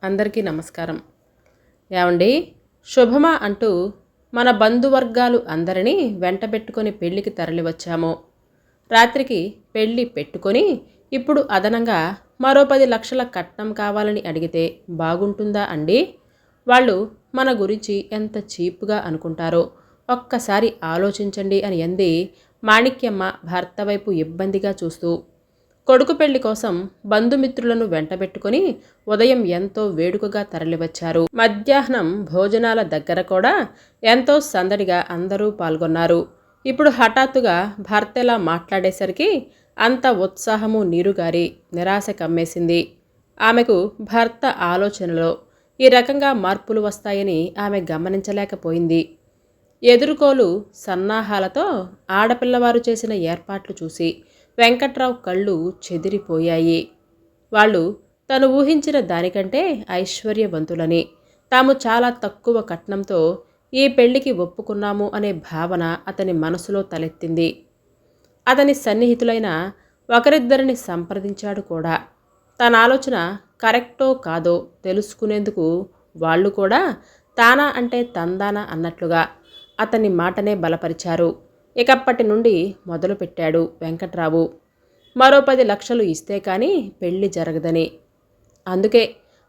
అందరికీ నమస్కారం. ఏవండి, శుభమా అంటూ మన బంధువర్గాలు అందరినీ వెంటబెట్టుకొని పెళ్లికి తరలివచ్చాము. రాత్రికి పెళ్లి పెట్టుకొని ఇప్పుడు అదనంగా మరో 10 లక్షల కట్నం కావాలని అడిగితే బాగుంటుందా అండి? వాళ్ళు మన గురించి ఎంత చీప్గా అనుకుంటారో ఒక్కసారి ఆలోచించండి అని అంది మాణిక్యమ్మ భర్త వైపు ఇబ్బందిగా చూస్తూ. కొడుకు పెళ్లి కోసం బంధుమిత్రులను వెంటబెట్టుకుని ఉదయం ఎంతో వేడుకగా తరలివచ్చారు. మధ్యాహ్నం భోజనాల దగ్గర కూడా ఎంతో సందడిగా అందరూ పాల్గొన్నారు. ఇప్పుడు హఠాత్తుగా భర్తలా మాట్లాడేసరికి అంత ఉత్సాహము నీరుగారి నిరాశ కమ్మేసింది. ఆమెకు భర్త ఆలోచనలో ఈ రకంగా మార్పులు వస్తాయని ఆమె గమనించలేకపోయింది. ఎదురుకోలు సన్నాహాలతో ఆడపిల్లవారు చేసిన ఏర్పాట్లు చూసి వెంకట్రావు కళ్ళు చెదిరిపోయాయి. వాళ్ళు తను ఊహించిన దానికంటే ఐశ్వర్యవంతులని, తాము చాలా తక్కువ కట్నంతో ఈ పెళ్లికి ఒప్పుకున్నాము అనే భావన అతని మనసులో తలెత్తింది. అతని సన్నిహితులైన ఒకరిద్దరిని సంప్రదించాడు కూడా. తన ఆలోచన కరెక్టో కాదో తెలుసుకునేందుకు. వాళ్ళు కూడా తానా అంటే తందానా అన్నట్లుగా అతని మాటనే బలపరిచారు. ఇకప్పటి నుండి మొదలుపెట్టాడు వెంకట్రావు. మరో 10 లక్షలు ఇస్తే కానీ పెళ్లి జరగదని. అందుకే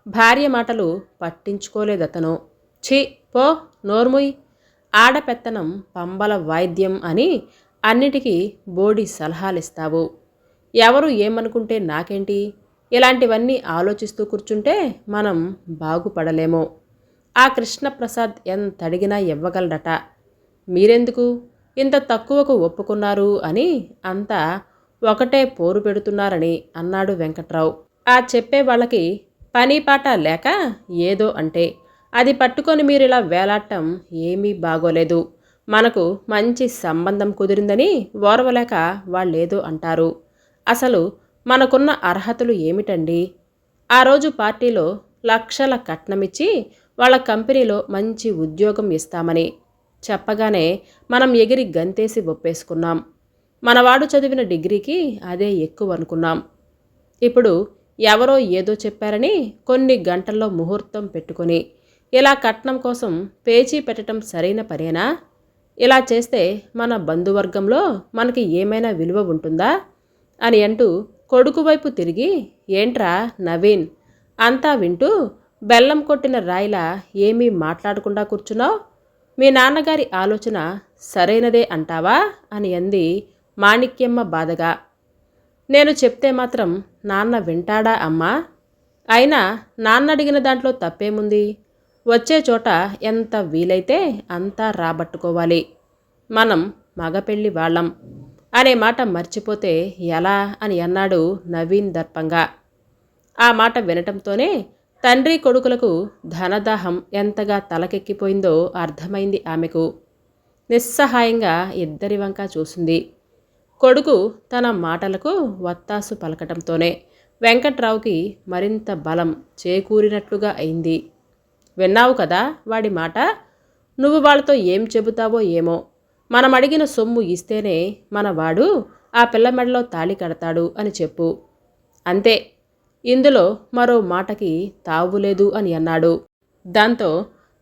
భార్య మాటలు పట్టించుకోలేదతను. ఛీ పో, నోర్ముయ్, ఆడపెత్తనం పంబల వాయిద్యం అని అన్నిటికీ బోడి సలహాలిస్తావు. ఎవరు ఏమనుకుంటే నాకేంటి? ఇలాంటివన్నీ ఆలోచిస్తూ కూర్చుంటే మనం బాగుపడలేమో. ఆ కృష్ణప్రసాద్ ఎంతడిగినా ఇవ్వగలడట. మీరెందుకు ఇంత తక్కువకు ఒప్పుకున్నారు అని అంతా ఒకటే పోరు పెడుతున్నారని అన్నాడు వెంకట్రావు. ఆ చెప్పే వాళ్ళకి పనిపాట లేక ఏదో అంటే అది పట్టుకొని మీరిలా వేలాడటం ఏమీ బాగోలేదు. మనకు మంచి సంబంధం కుదిరిందని ఓర్వలేక వాళ్ళేదో అంటారు. అసలు మనకున్న అర్హతలు ఏమిటండి? ఆ రోజు పార్టీలో లక్షల కట్నమిచ్చి వాళ్ళ కంపెనీలో మంచి ఉద్యోగం ఇస్తామని చెప్పగానే మనం ఎగిరి గంతేసి ఒప్పేసుకున్నాం. మనవాడు చదివిన డిగ్రీకి అదే ఎక్కువ అనుకున్నాం. ఇప్పుడు ఎవరో ఏదో చెప్పారని కొన్ని గంటల్లో ముహూర్తం పెట్టుకొని ఇలా కట్నం కోసం పేచీ పెట్టడం సరైన పనేనా? ఇలా చేస్తే మన బంధువర్గంలో మనకి ఏమైనా విలువ ఉంటుందా అని అంటూ కొడుకు వైపు తిరిగి, ఏంట్రా నవీన్, అంతా వింటూ బెల్లం కొట్టిన రాయిలా ఏమీ మాట్లాడకుండా కూర్చున్నావు? మీ నాన్నగారి ఆలోచన సరైనదే అంటావా అని అంది మాణిక్యమ్మ బాధగా. నేను చెప్తే మాత్రం నాన్న వింటాడా అమ్మా? అయినా నాన్న అడిగిన దాంట్లో తప్పేముంది? వచ్చే చోట ఎంత వీలైతే అంతా రాబట్టుకోవాలి. మనం మగపెళ్ళి వాళ్ళం అనే మాట మర్చిపోతే ఎలా అని అన్నాడు నవీన్ దర్పంగా. ఆ మాట వినటంతోనే తండ్రి కొడుకులకు ధనదాహం ఎంతగా తలకెక్కిపోయిందో అర్థమైంది ఆమెకు. నిస్సహాయంగా ఇద్దరి వంక చూసింది. కొడుకు తన మాటలకు వత్తాసు పలకటంతోనే వెంకట్రావుకి మరింత బలం చేకూరినట్లుగా అయింది. విన్నావు కదా వాడి మాట? నువ్వు వాళ్ళతో ఏం చెబుతావో ఏమో. మనం అడిగిన సొమ్ము ఇస్తేనే మనవాడు ఆ పిల్ల మెడలో తాళి కడతాడు అని చెప్పు. అంతే, ఇందులో మరో మాటకి తావులేదు అని అన్నాడు. దాంతో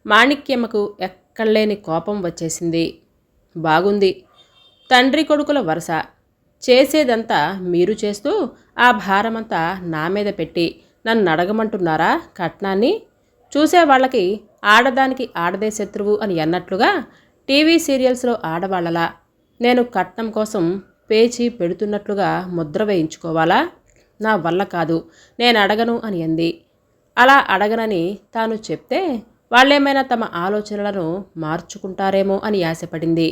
మాణిక్యమ్మకు ఎక్కడలేని కోపం వచ్చేసింది. బాగుంది, తండ్రి కొడుకుల వరస. చేసేదంతా మీరు చేస్తూ ఆ భారమంతా నా మీద పెట్టి నన్ను అడగమంటున్నారా కట్నాన్ని? చూసేవాళ్ళకి ఆడదానికి ఆడదే శత్రువు అని అన్నట్లుగా టీవీ సీరియల్స్లో ఆడవాళ్ళలా నేను కట్నం కోసం పేచీ పెడుతున్నట్లుగా ముద్ర వేయించుకోవాలా? నా వల్ల కాదు, నేను అడగను అని అంది. అలా అడగనని తాను చెప్తే వాళ్ళేమైనా తమ ఆలోచనలను మార్చుకుంటారేమో అని ఆశపడింది.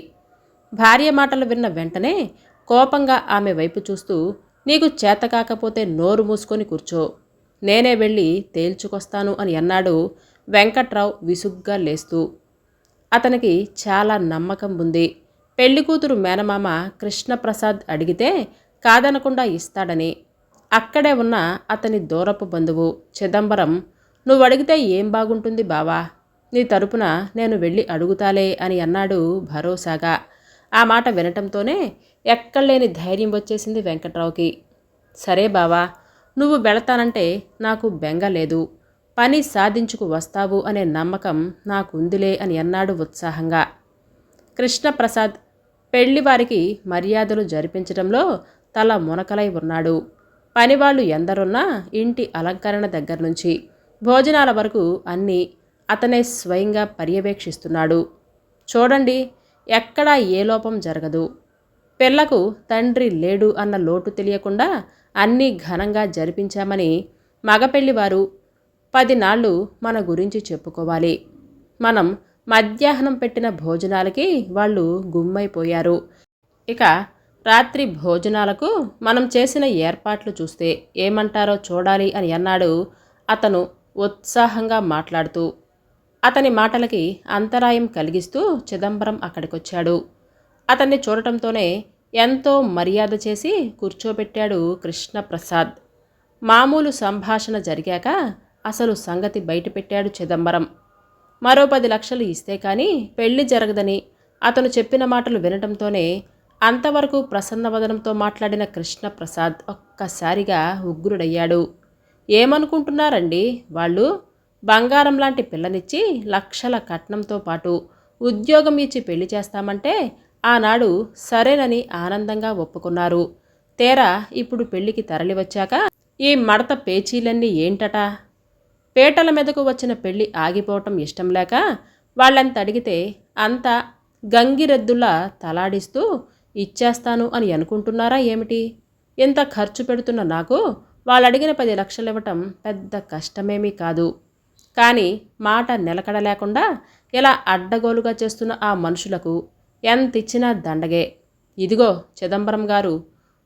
భార్య మాటలు విన్న వెంటనే కోపంగా ఆమె వైపు చూస్తూ, నీకు చేతకాకపోతే నోరు మూసుకొని కూర్చో, నేనే వెళ్ళి తేల్చుకొస్తాను అని అన్నాడు వెంకట్రావు విసుగ్గా లేస్తూ. అతనికి చాలా నమ్మకం ఉంది. పెళ్లికూతురు మేనమామ కృష్ణప్రసాద్ అడిగితే కాదనకుండా ఇస్తాడని. అక్కడే ఉన్న అతని దూరపు బంధువు చిదంబరం, నువ్వు అడిగితే ఏం బాగుంటుంది బావా, నీ తరపున నేను వెళ్ళి అడుగుతాలే అని అన్నాడు భరోసాగా. ఆ మాట వినటంతోనే ఎక్కడలేని ధైర్యం వచ్చేసింది వెంకట్రావుకి. సరే బావా, నువ్వు వెళతానంటే నాకు బెంగ లేదు. పని సాధించుకు వస్తావు అనే నమ్మకం నాకుందిలే అని అన్నాడు ఉత్సాహంగా. కృష్ణప్రసాద్ పెళ్లివారికి మర్యాదలు జరిపించడంలో తల మునకలై ఉన్నాడు. పనివాళ్లు ఎందరున్నా ఇంటి అలంకరణ దగ్గర నుంచి భోజనాల వరకు అన్నీ అతనే స్వయంగా పర్యవేక్షిస్తున్నాడు. చూడండి, ఎక్కడా ఏ లోపం జరగదు. పిల్లకు తండ్రి లేడు అన్న లోటు తెలియకుండా అన్నీ ఘనంగా జరిపించామని మగపెళ్లివారు 10 నాళ్ళు మన గురించి చెప్పుకోవాలి. మనం మధ్యాహ్నం పెట్టిన భోజనాలకి వాళ్ళు గుమ్మైపోయారు. ఇక రాత్రి భోజనాలకు మనం చేసిన ఏర్పాట్లు చూస్తే ఏమంటారో చూడాలి అని అన్నాడు అతను ఉత్సాహంగా మాట్లాడుతూ. అతని మాటలకి అంతరాయం కలిగిస్తూ చిదంబరం అక్కడికొచ్చాడు. అతన్ని చూడటంతోనే ఎంతో మర్యాద చేసి కూర్చోబెట్టాడు కృష్ణప్రసాద్. మామూలు సంభాషణ జరిగాక అసలు సంగతి బయటపెట్టాడు చిదంబరం. మరో 10 లక్షలు ఇస్తే కానీ పెళ్లి జరగదని అతను చెప్పిన మాటలు వినటంతోనే అంతవరకు ప్రసన్నవదనంతో మాట్లాడిన కృష్ణప్రసాద్ ఒక్కసారిగా ఉగ్రుడయ్యాడు. ఏమనుకుంటున్నారండి వాళ్ళు? బంగారం లాంటి పిల్లనిచ్చి లక్షల కట్నంతో పాటు ఉద్యోగం ఇచ్చి పెళ్లి చేస్తామంటే ఆనాడు సరేనని ఆనందంగా ఒప్పుకున్నారు. తేరా ఇప్పుడు పెళ్లికి తరలివచ్చాక ఈ మడత పేచీలన్నీ ఏంటట? పేటల మీదకు వచ్చిన పెళ్లి ఆగిపోవటం ఇష్టం లేక వాళ్ళెంత అడిగితే అంత గంగిరెద్దులా తలాడిస్తూ ఇచ్చేస్తాను అని అనుకుంటున్నారా ఏమిటి? ఇంత ఖర్చు పెడుతున్న నాకు వాళ్ళడిగిన 10 లక్షలు ఇవ్వటం పెద్ద కష్టమేమీ కాదు. కానీ మాట నిలకడ లేకుండా ఇలా అడ్డగోలుగా చేస్తున్న ఆ మనుషులకు ఎంతిచ్చినా దండగే. ఇదిగో చిదంబరం గారు,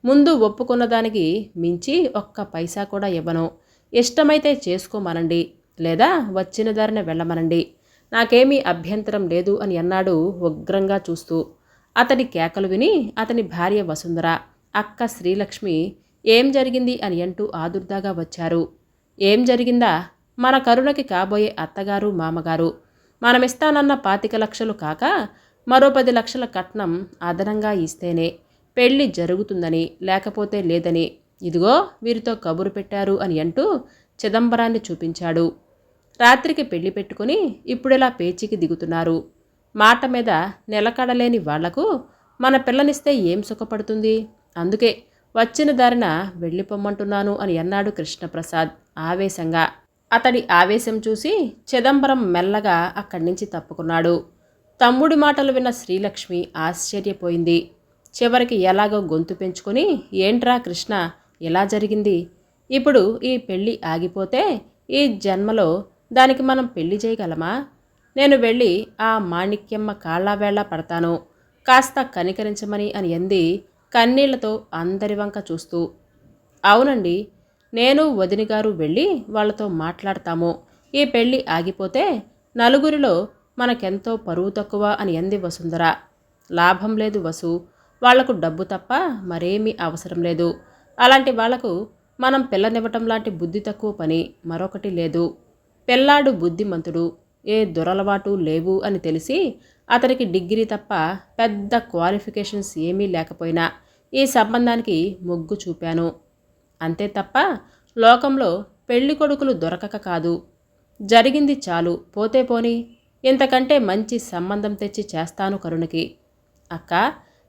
ముందు ఒప్పుకున్న దానికి మించి ఒక్క పైసా కూడా ఇవ్వను. ఇష్టమైతే చేసుకోమనండి, లేదా వచ్చిన దారిన వెళ్ళమనండి. నాకేమీ అభ్యంతరం లేదు అని అన్నాడు ఉగ్రంగా చూస్తూ. అతడి కేకలు విని అతని భార్య వసుంధర, అక్క శ్రీలక్ష్మి ఏం జరిగింది అని అంటూ ఆదుర్దాగా వచ్చారు. ఏం జరిగిందా? మన కరుణకి కాబోయే అత్తగారు మామగారు మనమిస్తానన్న 25 లక్షలు కాక మరో 10 లక్షల కట్నం అదనంగా ఇస్తేనే పెళ్లి జరుగుతుందని, లేకపోతే లేదని ఇదిగో వీరితో కబురు పెట్టారు అని అంటూ చిదంబరాన్ని చూపించాడు. రాత్రికి పెళ్లి పెట్టుకుని ఇప్పుడిలా పేచీకి దిగుతున్నారు. మాట మీద నిలకడలేని వాళ్లకు మన పిల్లనిస్తే ఏం సుఖపడుతుంది? అందుకే వచ్చిన దారిన వెళ్ళిపోమ్మంటున్నాను అని అన్నాడు కృష్ణప్రసాద్ ఆవేశంగా. అతడి ఆవేశం చూసి చిదంబరం మెల్లగా అక్కడి నుంచి తప్పుకున్నాడు. తమ్ముడి మాటలు విన్న శ్రీలక్ష్మి ఆశ్చర్యపోయింది. చివరికి ఎలాగో గొంతు పెంచుకొని, ఏంట్రా కృష్ణ, ఇలా జరిగింది? ఇప్పుడు ఈ పెళ్ళి ఆగిపోతే ఈ జన్మలో దానికి మనం పెళ్లి చేయగలమా? నేను వెళ్ళి ఆ మాణిక్యమ్మ కాళ్ళావేళ్లా పడతాను, కాస్త కనికరించమని అని అంది కన్నీళ్లతో అందరి వంక చూస్తూ. అవునండి, నేను వదినగారు వెళ్ళి వాళ్ళతో మాట్లాడతాము. ఈ పెళ్ళి ఆగిపోతే నలుగురిలో మనకెంతో పరువు తక్కువ అని అంది వసుంధర. లాభం లేదు వసు, వాళ్లకు డబ్బు తప్ప మరేమీ అవసరం లేదు. అలాంటి వాళ్లకు మనం పిల్లనివ్వటం లాంటి బుద్ధి తక్కువ పని మరొకటి లేదు. పిల్లాడు బుద్ధిమంతుడు, ఏ దురలవాటు లేవు అని తెలిసి అతనికి డిగ్రీ తప్ప పెద్ద క్వాలిఫికేషన్స్ ఏమీ లేకపోయినా ఈ సంబంధానికి మొగ్గు చూపాను. అంతే తప్ప లోకంలో పెళ్లి కొడుకులు దొరకక కాదు. జరిగింది చాలు, పోతే పోని. ఇంతకంటే మంచి సంబంధం తెచ్చి చేస్తాను కరుణకి. అక్క,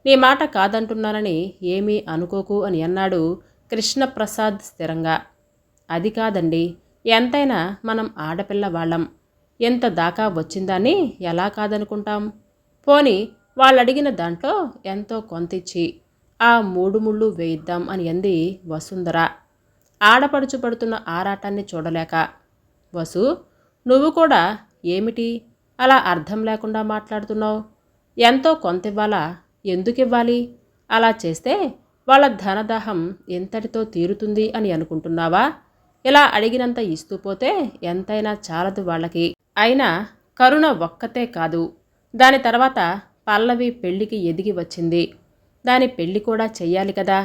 నీ మాట కాదంటున్నానని ఏమీ అనుకోకు అని అన్నాడు కృష్ణప్రసాద్ స్థిరంగా. అది కాదండి, ఎంతైనా మనం ఆడపిల్ల వాళ్ళం. ఎంత దాకా వచ్చిందాన్ని ఎలా కాదనుకుంటాం? పోని వాళ్ళడిగిన దాంట్లో ఎంతో కొంతిచ్చి ఆ 3 ముళ్ళు వేయిద్దాం అని అంది వసుంధర ఆడపడుచు పడుతున్న ఆరాటాన్ని చూడలేక. వసు, నువ్వు కూడా ఏమిటి అలా అర్థం లేకుండా మాట్లాడుతున్నావు? ఎంతో కొంతివ్వాలా? ఎందుకివ్వాలి? అలా చేస్తే వాళ్ళ ధనదాహం ఎంతటితో తీరుతుంది అని అనుకుంటున్నావా? ఇలా అడిగినంత ఇస్తూ పోతే ఎంతైనా చాలదు వాళ్ళకి. అయినా కరుణ ఒక్కతే కాదు, దాని తర్వాత పల్లవి పెళ్లికి ఎదిగి వచ్చింది. దాని పెళ్లి కూడా చెయ్యాలి కదా.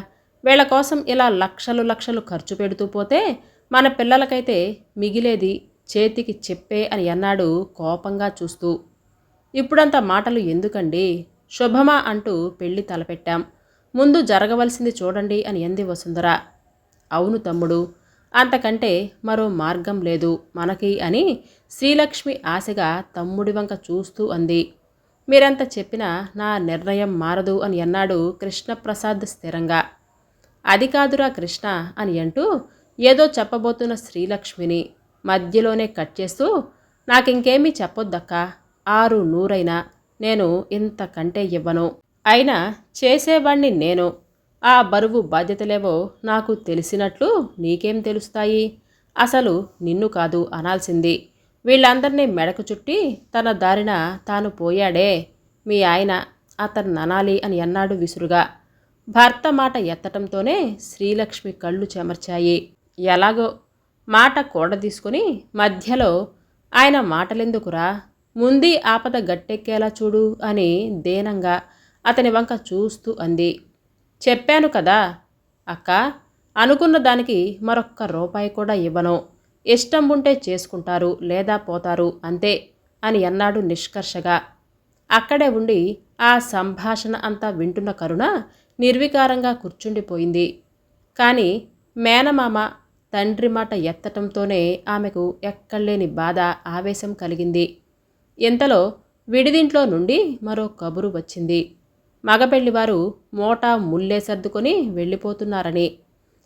వీళ్ళ కోసం ఇలా లక్షలు లక్షలు ఖర్చు పెడుతూ పోతే మన పిల్లలకైతే మిగిలేది చేతికి చెప్పే అని అన్నాడు కోపంగా చూస్తూ. ఇప్పుడంత మాటలు ఎందుకండి? శుభమా అంటూ పెళ్లి తలపెట్టాం. ముందు జరగవలసింది చూడండి అని అంది వసుంధర. అవును తమ్ముడు, అంతకంటే మరో మార్గం లేదు మనకి అని శ్రీలక్ష్మి ఆశగా తమ్ముడి వంక చూస్తూ అంది. మీరెంత చెప్పినా నా నిర్ణయం మారదు అని అన్నాడు కృష్ణప్రసాద్ స్థిరంగా. అది కాదురా కృష్ణ అని అంటూ ఏదో చెప్పబోతున్న శ్రీలక్ష్మిని మధ్యలోనే కట్ చేస్తూ, నాకింకేమీ చెప్పొద్దక్కా, 600 నేను ఇంతకంటే ఇవ్వను. అయినా చేసేవాణ్ణి నేను. ఆ బరువు బాధ్యతలేవో నాకు తెలిసినట్లు నీకేం తెలుస్తాయి? అసలు నిన్ను కాదు అనాల్సింది. వీళ్ళందర్నీ మెడకు చుట్టి తన దారిన తాను పోయాడే మీ ఆయన, అతన్ననాలి అని అన్నాడు విసురుగా. భర్త మాట ఎత్తటంతోనే శ్రీలక్ష్మి కళ్ళు చెమర్చాయి. ఎలాగో మాట కూడదీసుకుని మధ్యలో, ఆయన మాటలెందుకురా, ముందీ ఆపద గట్టెక్కేలా చూడు అని దీనంగా అతని వంక చూస్తూ అంది. చెప్పాను కదా అక్క, అనుకున్న దానికి మరొక్క రూపాయి కూడా ఇవ్వను. ఇష్టం ఉంటే చేసుకుంటారు లేదా పోతారు అంతే అని అన్నాడు నిష్కర్షగా. అక్కడే ఉండి ఆ సంభాషణ అంతా వింటున్న కరుణ నిర్వికారంగా కూర్చుండిపోయింది. కానీ మేనమామ తండ్రి మాట ఎత్తటంతోనే ఆమెకు ఎక్కడలేని బాధ, ఆవేశం కలిగింది. ఇంతలో విడిదింట్లో నుండి మరో కబురు వచ్చింది. మగపెళ్లివారు మోటా ముల్లే సర్దుకొని వెళ్ళిపోతున్నారని.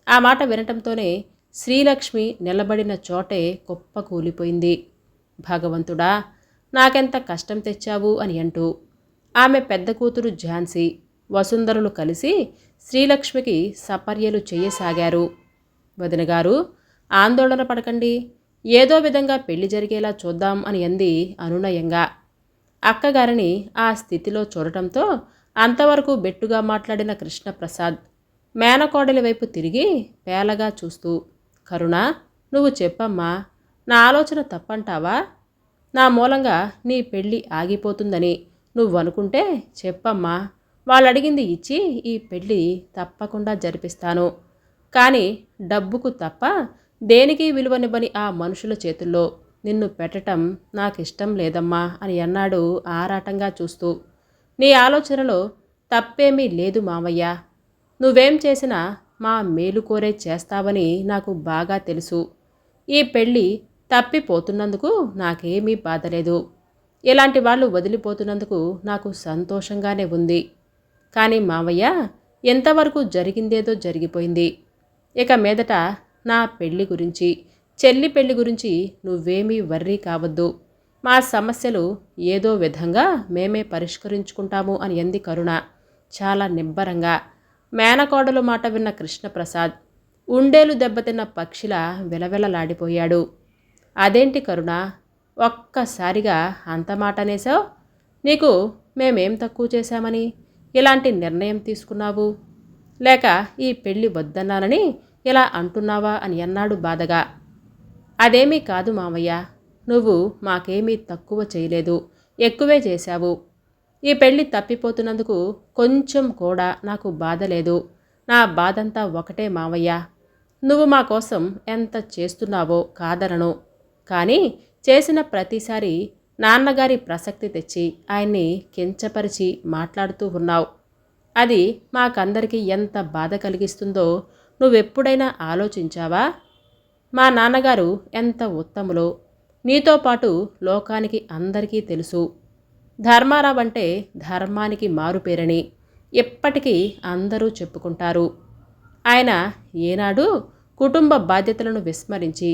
ఆ మాట వినటంతోనే శ్రీలక్ష్మి నిలబడిన చోటే కుప్పకూలిపోయింది. భగవంతుడా, నాకెంత కష్టం తెచ్చావు అని అంటూ ఆమె పెద్ద కూతురు ఝాన్సీ, వసుంధరలు కలిసి శ్రీలక్ష్మికి సపర్యలు చేయసాగారు. వదినగారు, ఆందోళన పడకండి, ఏదో విధంగా పెళ్లి జరిగేలా చూద్దాం అని అంది అనునయంగా. అక్కగారిని ఆ స్థితిలో చూడటంతో అంతవరకు బెట్టుగా మాట్లాడిన కృష్ణప్రసాద్ మేనకోడలి వైపు తిరిగి పేలగా చూస్తూ, కరుణ, నువ్వు చెప్పమ్మా, నా ఆలోచన తప్పంటావా? నా మూలంగా నీ పెళ్ళి ఆగిపోతుందని నువ్వనుకుంటే చెప్పమ్మా, వాళ్ళడిగింది ఇచ్చి ఈ పెళ్ళి తప్పకుండా జరిపిస్తాను. కానీ డబ్బుకు తప్ప దేనికి విలువనివ్వని ఆ మనుషుల చేతుల్లో నిన్ను పెట్టటం నాకిష్టం లేదమ్మా అని అన్నాడు ఆరాటంగా చూస్తూ. నీ ఆలోచనలో తప్పేమీ లేదు మావయ్య. నువ్వేం చేసినా మా మేలు కోరే చేస్తావని నాకు బాగా తెలుసు. ఈ పెళ్ళి తప్పిపోతున్నందుకు నాకేమీ బాధలేదు. ఇలాంటి వాళ్ళు వదిలిపోతున్నందుకు నాకు సంతోషంగానే ఉంది. కానీ మావయ్య, ఎంతవరకు జరిగిందేదో జరిగిపోయింది. ఇక మీదట నా పెళ్లి గురించి, చెల్లి పెళ్లి గురించి నువ్వేమీ వర్రీ కావద్దు. మా సమస్యలు ఏదో విధంగా మేమే పరిష్కరించుకుంటాము అని అంది కరుణ చాలా నిబ్బరంగా. మేనకోడలు మాట విన్న కృష్ణప్రసాద్ ఉండేలు దెబ్బతిన్న పక్షిలా విలవిలలాడిపోయాడు. అదేంటి కరుణ, ఒక్కసారిగా అంత మాటనేసావు? నీకు మేమేం తక్కువ చేశామని ఇలాంటి నిర్ణయం తీసుకున్నావు? లేక ఈ పెళ్ళి వద్దన్నానని ఇలా అంటున్నావా అని అన్నాడు బాధగా. అదేమీ కాదు మావయ్య, నువ్వు మాకేమీ తక్కువ చేయలేదు, ఎక్కువే చేశావు. ఈ పెళ్ళి తప్పిపోతున్నందుకు కొంచెం కూడా నాకు బాధ లేదు. నా బాధంతా ఒకటే మావయ్య, నువ్వు మా కోసం ఎంత చేస్తున్నావో కాదనను. కానీ చేసిన ప్రతిసారి నాన్నగారి ప్రసక్తి తెచ్చి ఆయన్ని కించపరిచి మాట్లాడుతూ ఉన్నావు. అది మాకందరికీ ఎంత బాధ కలిగిస్తుందో నువ్వెప్పుడైనా ఆలోచించావా? మా నాన్నగారు ఎంత ఉత్తములో నీతో పాటు లోకానికి అందరికీ తెలుసు. ధర్మారావు అంటే ధర్మానికి మారుపేరని ఎప్పటికీ అందరూ చెప్పుకుంటారు. ఆయన ఏనాడు కుటుంబ బాధ్యతలను విస్మరించి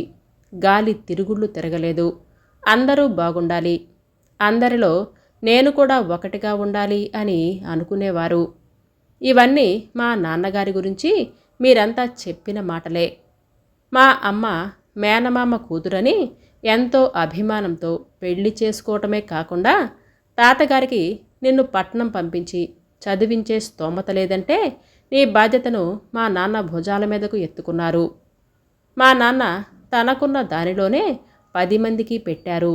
గాలి తిరుగుళ్ళు తిరగలేదు. అందరూ బాగుండాలి, అందరిలో నేను కూడా ఒకటిగా ఉండాలి అని అనుకునేవారు. ఇవన్నీ మా నాన్నగారి గురించి మీరంతా చెప్పిన మాటలే. మా అమ్మ మేనమామ కూతురని ఎంతో అభిమానంతో పెళ్లి చేసుకోవటమే కాకుండా తాతగారికి నిన్ను పట్నం పంపించి చదివించే స్తోమత లేదంటే నీ బాధ్యతను మా నాన్న భుజాల మీదకు ఎత్తుకున్నారు. మా నాన్న తనకున్న దానిలోనే 10 మందికి పెట్టారు.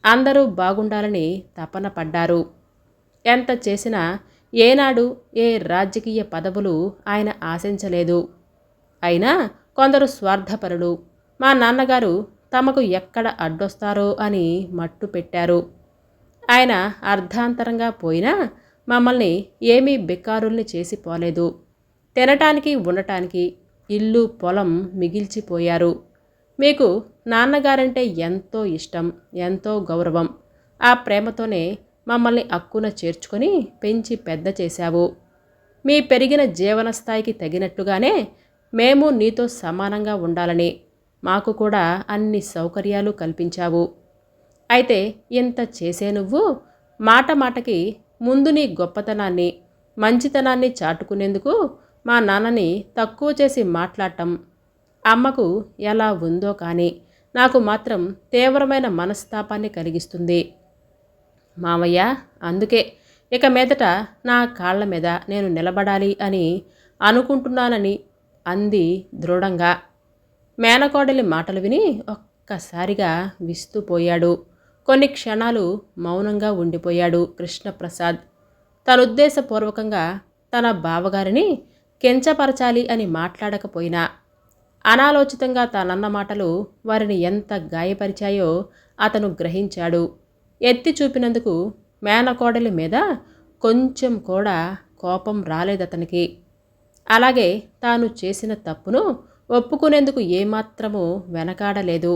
అందరూ బాగుండాలని తపన పడ్డారు. ఎంత చేసినా ఏనాడు ఏ రాజకీయ పదవులు ఆయన ఆశించలేదు. అయినా కొందరు స్వార్థపరులు మా నాన్నగారు తమకు ఎక్కడ అడ్డొస్తారో అని మట్టు పెట్టారు. ఆయన అర్ధాంతరంగా పోయినా మమ్మల్ని ఏమీ బిక్కారుల్ని చేసి పోలేదు. తినటానికి ఉండటానికి ఇల్లు పొలం మిగిల్చిపోయారు. మీకు నాన్నగారంటే ఎంతో ఇష్టం, ఎంతో గౌరవం. ఆ ప్రేమతోనే మమ్మల్ని అక్కున చేర్చుకొని పెంచి పెద్ద చేశావు. మీ పెరిగిన జీవన స్థాయికి తగినట్టుగానే మేము నీతో సమానంగా ఉండాలని మాకు కూడా అన్ని సౌకర్యాలు కల్పించావు. అయితే ఇంత చేసే నువ్వు మాట మాటకి ముందు నీ గొప్పతనాన్ని, మంచితనాన్ని చాటుకునేందుకు మా నాన్నని తక్కువ చేసి మాట్లాడటం అమ్మకు ఎలా ఉందో కానీ నాకు మాత్రం తీవ్రమైన మనస్తాపాన్ని కలిగిస్తుంది మావయ్య. అందుకే ఇక మీదట నా కాళ్ల మీద నేను నిలబడాలి అని అనుకుంటున్నానని అంది దృఢంగా. మేనకోడలి మాటలు విని ఒక్కసారిగా విస్తుపోయాడు. కొన్ని క్షణాలు మౌనంగా ఉండిపోయాడు కృష్ణప్రసాద్. తనుద్దేశపూర్వకంగా తన బావగారిని కించపరచాలి అని మాట్లాడకపోయినా అనాలోచితంగా తానన్న మాటలు వారిని ఎంత గాయపరిచాయో అతను గ్రహించాడు. ఎత్తి చూపినందుకు మేనకోడలి మీద కొంచెం కూడా కోపం రాలేదతనికి. అలాగే తాను చేసిన తప్పును ఒప్పుకునేందుకు ఏమాత్రమూ వెనకాడలేదు.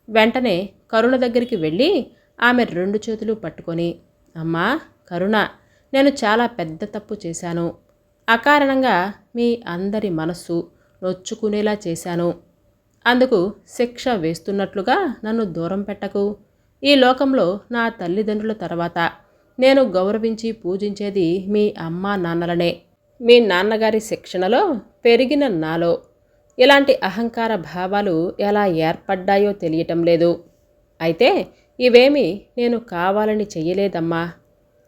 వెంటనే కరుణ దగ్గరికి వెళ్ళి ఆమె 2 చేతులు పట్టుకొని, అమ్మా కరుణ, నేను చాలా పెద్ద తప్పు చేశాను. అకారణంగా మీ అందరి మనస్సు నొచ్చుకునేలా చేశాను. అందుకు శిక్ష వేస్తున్నట్లుగా నన్ను దూరం పెట్టకు. ఈ లోకంలో నా తల్లిదండ్రుల తర్వాత నేను గౌరవించి పూజించేది మీ అమ్మా నాన్నలనే. మీ నాన్నగారి శిక్షణలో పెరిగిన నాలో ఇలాంటి అహంకార భావాలు ఎలా ఏర్పడ్డాయో తెలియటం లేదు. అయితే ఇవేమీ నేను కావాలని చెయ్యలేదమ్మా.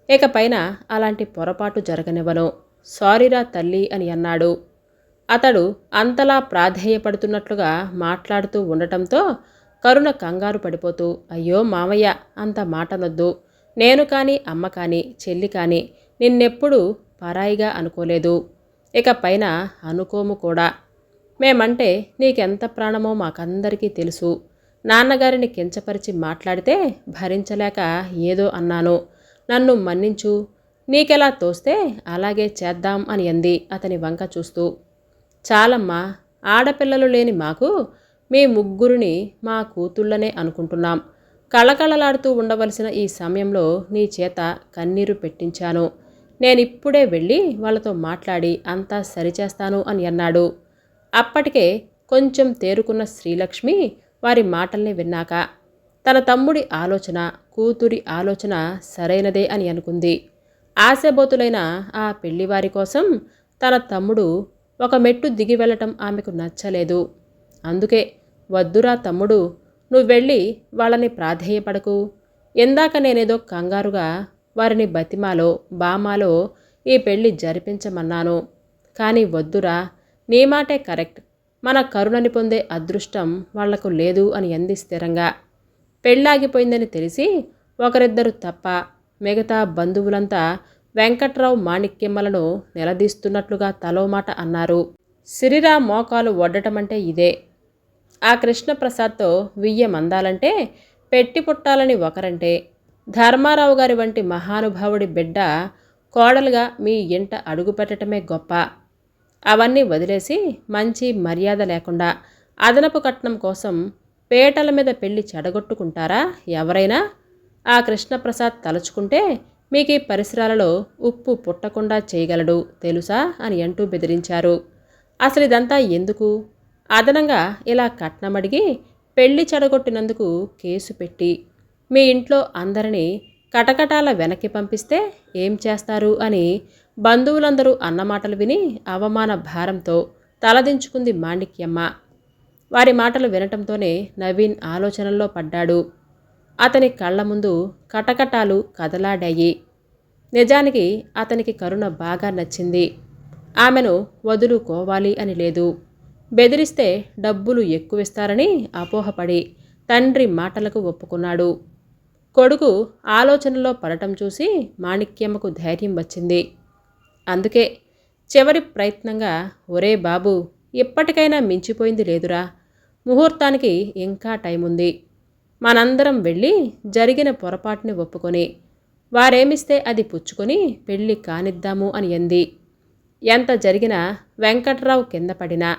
ఇకపైన అలాంటి పొరపాటు జరగనివ్వను. సారీరా తల్లి అని అన్నాడు. అతడు అంతలా ప్రాధేయపడుతున్నట్లుగా మాట్లాడుతూ ఉండటంతో కరుణ కంగారు పడిపోతూ, అయ్యో మామయ్య, అంత మాటనొద్దు. నేను కానీ అమ్మ కానీ చెల్లి కానీ నిన్నెప్పుడూ పరాయిగా అనుకోలేదు. ఇక పైన అనుకోము కూడా. మేమంటే నీకెంత ప్రాణమో మాకందరికీ తెలుసు. నాన్నగారిని కించపరిచి మాట్లాడితే భరించలేక ఏదో అన్నాను. నన్ను మన్నించు. నీకెలా తోస్తే అలాగే చేద్దాం అని అంది అతని వంక చూస్తూ. చాలమ్మా, ఆడపిల్లలు లేని మాకు మీ ముగ్గురిని మా కూతుళ్ళనే అనుకుంటున్నాం. కళకళలాడుతూ ఉండవలసిన ఈ సమయంలో నీ చేత కన్నీరు పెట్టించాను. నేనిప్పుడే వెళ్ళి వాళ్ళతో మాట్లాడి అంతా సరిచేస్తాను అని అన్నాడు. అప్పటికే కొంచెం తేరుకున్న శ్రీలక్ష్మి వారి మాటల్ని విన్నాక తన తమ్ముడి ఆలోచన, కూతురి ఆలోచన సరైనదే అని అనుకుంది. ఆశబోతులైన ఆ పెళ్లివారి కోసం తన తమ్ముడు ఒక మెట్టు దిగి వెళ్ళటం ఆమెకు నచ్చలేదు. అందుకే, వద్దురా తమ్ముడు, నువ్వెళ్ళి వాళ్ళని ప్రాధేయపడకు. ఇందాక నేనేదో కంగారుగా వారిని బతిమాలో బామాలో ఈ పెళ్లి జరిపించమన్నాను. కానీ వద్దురా, నీ మాటే కరెక్ట్. మన కరుణని పొందే అదృష్టం వాళ్లకు లేదు అని అంది స్థిరంగా. పెళ్ళాగిపోయిందని తెలిసి ఒకరిద్దరు తప్ప మిగతా బంధువులంతా వెంకట్రావు మాణిక్యమ్మలను నిలదీస్తున్నట్లుగా తలో మాట అన్నారు. సిరిరా మోకాలు వడ్డటమంటే ఇదే. ఆ కృష్ణప్రసాద్తో వియ్యమందాలంటే పెట్టి పుట్టాలని ఒకరంటే, ధర్మారావు గారి వంటి మహానుభావుడి బిడ్డ కోడలుగా మీ ఇంట అడుగుపెట్టడమే గొప్ప. అవన్నీ వదిలేసి మంచి మర్యాద లేకుండా అదనపు కట్నం కోసం పేటల మీద పెళ్లి చెడగొట్టుకుంటారా ఎవరైనా? ఆ కృష్ణప్రసాద్ తలుచుకుంటే మీకు ఈ పరిసరాలలో ఉప్పు పుట్టకుండా చేయగలడు తెలుసా అని అంటూ బెదిరించారు. అసలు ఇదంతా ఎందుకు? అదనంగా ఇలా కట్నమడిగి పెళ్లి చెడగొట్టినందుకు కేసు పెట్టి మీ ఇంట్లో అందరినీ కటకటాల వెనక్కి పంపిస్తే ఏం చేస్తారు అని బంధువులందరూ అన్నమాటలు విని అవమాన భారంతో తలదించుకుంది మాణిక్యమ్మ. వారి మాటలు వినటంతోనే నవీన్ ఆలోచనల్లో పడ్డాడు. అతని కళ్ళ ముందు కటకటాలు కదలాడాయి. నిజానికి అతనికి కరుణ బాగా నచ్చింది. ఆమెను వదులుకోవాలి అని లేదు. బెదిరిస్తే డబ్బులు ఎక్కువిస్తారని అపోహపడి తండ్రి మాటలకు ఒప్పుకున్నాడు. కొడుకు ఆలోచనలో పడటం చూసి మాణిక్యమ్మకు ధైర్యం వచ్చింది. అందుకే చివరి ప్రయత్నంగా, ఒరే బాబు, ఇప్పటికైనా మించిపోయింది లేదురా. ముహూర్తానికి ఇంకా టైం ఉంది. మనందరం వెళ్ళి జరిగిన పొరపాటుని ఒప్పుకొని వారేమిస్తే అది పుచ్చుకొని పెళ్ళి కానిద్దాము అని అంది. ఎంత జరిగినా వెంకట్రావు కింద పడినా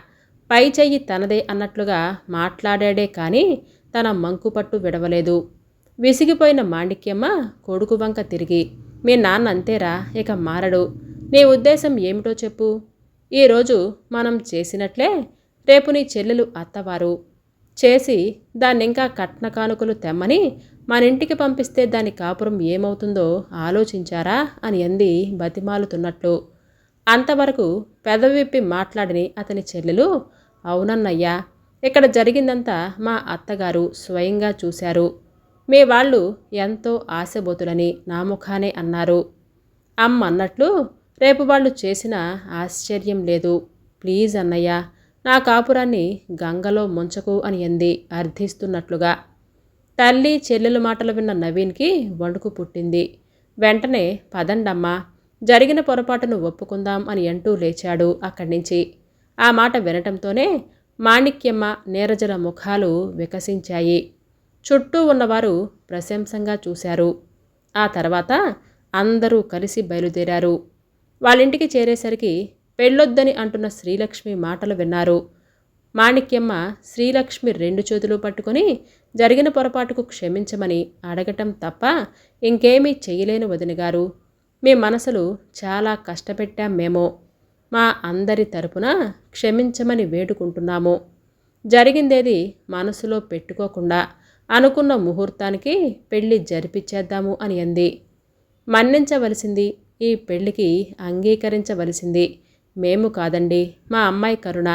పై చెయ్యి తనదే అన్నట్లుగా మాట్లాడాడే కానీ తన మంకుపట్టు విడవలేదు. విసిగిపోయిన మాణిక్యమ్మ కొడుకు వంక తిరిగి, మీ నాన్న అంతేరా, ఇక మారడు. నీ ఉద్దేశం ఏమిటో చెప్పు. ఈరోజు మనం చేసినట్లే రేపు నీ చెల్లెలు అత్తవారు చేసి దాన్నింకా కట్న కానుకలు తెమ్మని మనింటికి పంపిస్తే దాని కాపురం ఏమవుతుందో ఆలోచించారా అని అంది బతిమాలుతున్నట్లు. అంతవరకు పెదవిప్పి మాట్లాడని అతని చెల్లెలు, అవునన్నయ్యా, ఇక్కడ జరిగిందంతా మా అత్తగారు స్వయంగా చూశారు. మీ వాళ్ళు ఎంతో ఆశబోతులని నా ముఖానే అన్నారు. అన్నట్లు రేపు వాళ్ళు చేసిన ఆశ్చర్యం లేదు. ప్లీజ్ అన్నయ్య, నా కాపురాన్ని గంగలో ముంచకు అని అంది అర్థిస్తున్నట్లుగా. తల్లి చెల్లెలు మాటలు విన్న నవీన్కి వణుకు పుట్టింది. వెంటనే పదండమ్మా, జరిగిన పొరపాటును ఒప్పుకుందాం అని అంటూ లేచాడు అక్కడి నుంచి. ఆ మాట వినటంతోనే మాణిక్యమ్మ నీరజల ముఖాలు వికసించాయి. చుట్టూ ఉన్నవారు ప్రశంసంగా చూశారు. ఆ తర్వాత అందరూ కలిసి బయలుదేరారు. వాళ్ళింటికి చేరేసరికి పెళ్ళొద్దని అంటున్న శ్రీలక్ష్మి మాటలు విన్నారు. మాణిక్యమ్మ శ్రీలక్ష్మి 2 చేతులు పట్టుకొని జరిగిన పొరపాటుకు క్షమించమని అడగటం తప్ప ఇంకేమీ చెయ్యలేను వదినగారు. మీ మనసులు చాలా కష్టపెట్టాం మేము. మా అందరి తరపున క్షమించమని వేడుకుంటున్నాము. జరిగిందేది మనసులో పెట్టుకోకుండా అనుకున్న ముహూర్తానికి పెళ్లి జరిపించేద్దాము అని అంది. మన్నించవలసింది, ఈ పెళ్లికి అంగీకరించవలసింది మేము కాదండి, మా అమ్మాయి కరుణ.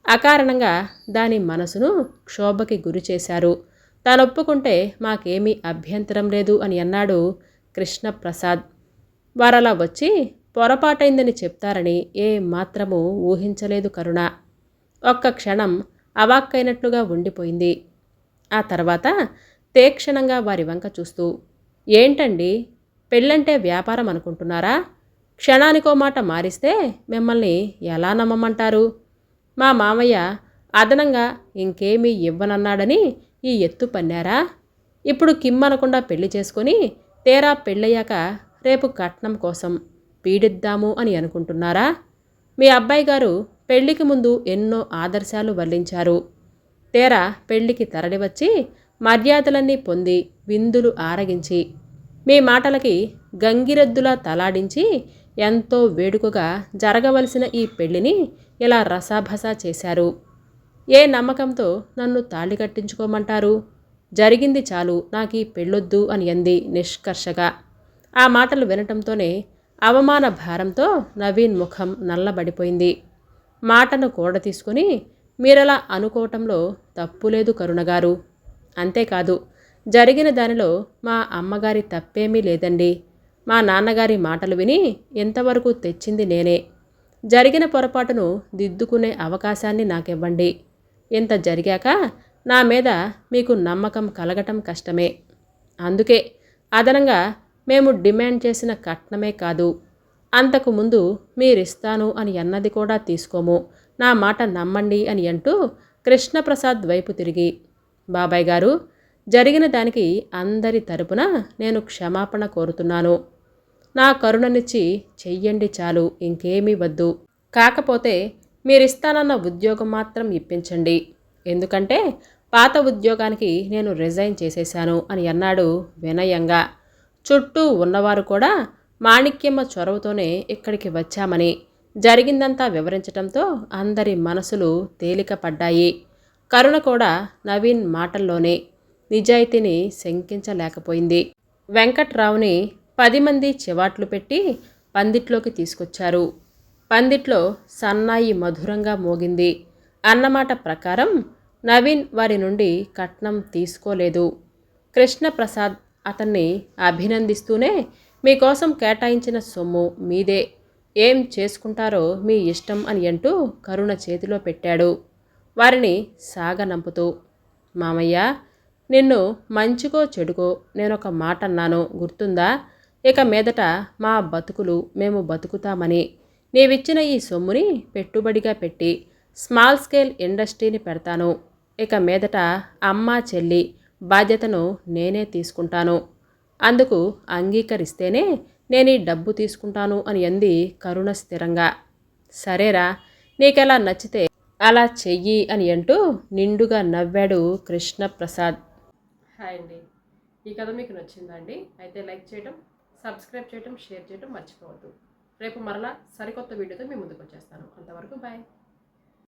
అకారణంగా దాని మనసును క్షోభకి గురి చేశారు. తానొప్పుకుంటే మాకేమీ అభ్యంతరం లేదు అని అన్నాడు కృష్ణప్రసాద్. వారలా వచ్చి పొరపాటైందని చెప్తారని ఏ మాత్రమూ ఊహించలేదు కరుణ. ఒక్క క్షణం అవాక్కైనట్లుగా ఉండిపోయింది. ఆ తర్వాత తీక్షణంగా వారి వంక చూస్తూ, ఏంటండి, పెళ్ళంటే వ్యాపారం అనుకుంటున్నారా? క్షణానికో మాట మారిస్తే మిమ్మల్ని ఎలా నమ్మమంటారు? మా మామయ్య అదనంగా ఇంకేమీ ఇవ్వనన్నాడని ఈ ఎత్తు పన్నారా? ఇప్పుడు కిమ్మనకుండా పెళ్లి చేసుకొని తీరా పెళ్ళయ్యాక రేపు కట్నం కోసం పీడిద్దాము అని అనుకుంటున్నారా? మీ అబ్బాయి గారు పెళ్లికి ముందు ఎన్నో ఆదర్శాలు వల్లించారు. తీరా పెళ్లికి తరలివచ్చి మర్యాదలన్నీ పొంది విందులు ఆరగించి మీ మాటలకి గంగిరెద్దులా తలాడించి ఎంతో వేడుకగా జరగవలసిన ఈ పెళ్లిని ఇలా రసాభసా చేశారు. ఏ నమ్మకంతో నన్ను తాళి కట్టించుకోమంటారు? జరిగింది చాలు, నాకీ పెళ్ళొద్దు అని అంది నిష్కర్షగా. ఆ మాటలు వినటంతోనే అవమాన భారంతో నవీన్ ముఖం నల్లబడిపోయింది. మాటను కూడ తీసుకుని, మీరలా అనుకోవటంలో తప్పులేదు కరుణగారు. అంతేకాదు, జరిగిన దానిలో మా అమ్మగారి తప్పేమీ లేదండి. మా నాన్నగారి మాటలు విని ఇంతవరకు తెచ్చింది నేనే. జరిగిన పొరపాటును దిద్దుకునే అవకాశాన్ని నాకివ్వండి. ఇంత జరిగాక నా మీద మీకు నమ్మకం కలగటం కష్టమే. అందుకే అదనంగా మేము డిమాండ్ చేసిన కట్నమే కాదు, అంతకుముందు మీరిస్తాను అని అన్నది కూడా తీసుకోము. నా మాట నమ్మండి అని అంటూ కృష్ణప్రసాద్ వైపు తిరిగి, బాబాయ్ గారు, జరిగిన దానికి అందరి తరపున నేను క్షమాపణ కోరుతున్నాను. నా కరుణనిచ్చి చెయ్యండి చాలు, ఇంకేమీ వద్దు. కాకపోతే మీరిస్తానన్న ఉద్యోగం మాత్రం ఇప్పించండి. ఎందుకంటే పాత ఉద్యోగానికి నేను రిజైన్ చేసేశాను అని అన్నాడు వినయంగా. చుట్టూ ఉన్నవారు కూడా మాణిక్యమ్మ చొరవతోనే ఇక్కడికి వచ్చామని జరిగిందంతా వివరించటంతో అందరి మనసులు తేలిక పడ్డాయి. కరుణ కూడా నవీన్ మాటల్లోనే నిజాయితీని శంకించలేకపోయింది. వెంకట్రావుని 10 మంది చివాట్లు పెట్టి పందిట్లోకి తీసుకొచ్చారు. పందిట్లో సన్నాయి మధురంగా మోగింది. అన్నమాట ప్రకారం నవీన్ వారి నుండి కట్నం తీసుకోలేదు. కృష్ణప్రసాద్ అతన్ని అభినందిస్తూనే, మీకోసం కేటాయించిన సొమ్ము మీదే, ఏం చేసుకుంటారో మీ ఇష్టం అని అంటూ కరుణ చేతిలో పెట్టాడు. వారిని సాగనంపుతూ, మామయ్య, నిన్ను మంచికో చెడుకో నేనొక మాట అన్నాను, గుర్తుందా? ఇక మీదట మా బతుకులు మేము బతుకుతామని. నీవిచ్చిన ఈ సొమ్ముని పెట్టుబడిగా పెట్టి స్మాల్ స్కేల్ ఇండస్ట్రీని పెడతాను. ఇక మీదట అమ్మ చెల్లి బాధ్యతను నేనే తీసుకుంటాను. అందుకు అంగీకరిస్తేనే నేను ఈ డబ్బు తీసుకుంటాను అని అంది కరుణ స్థిరంగా. సరేరా, నీకెలా నచ్చితే అలా చెయ్యి అని అంటూ నిండుగా నవ్వాడు కృష్ణప్రసాద్. హాయ్ అండి, ఈ కథ మీకు నచ్చిందండి? అయితే లైక్ చేయడం, సబ్స్క్రైబ్ చేయడం, షేర్ చేయడం మర్చిపోవద్దు. రేపు మరలా సరికొత్త వీడియోతో మీ ముందుకు వచ్చేస్తాను. అంతవరకు బాయ్.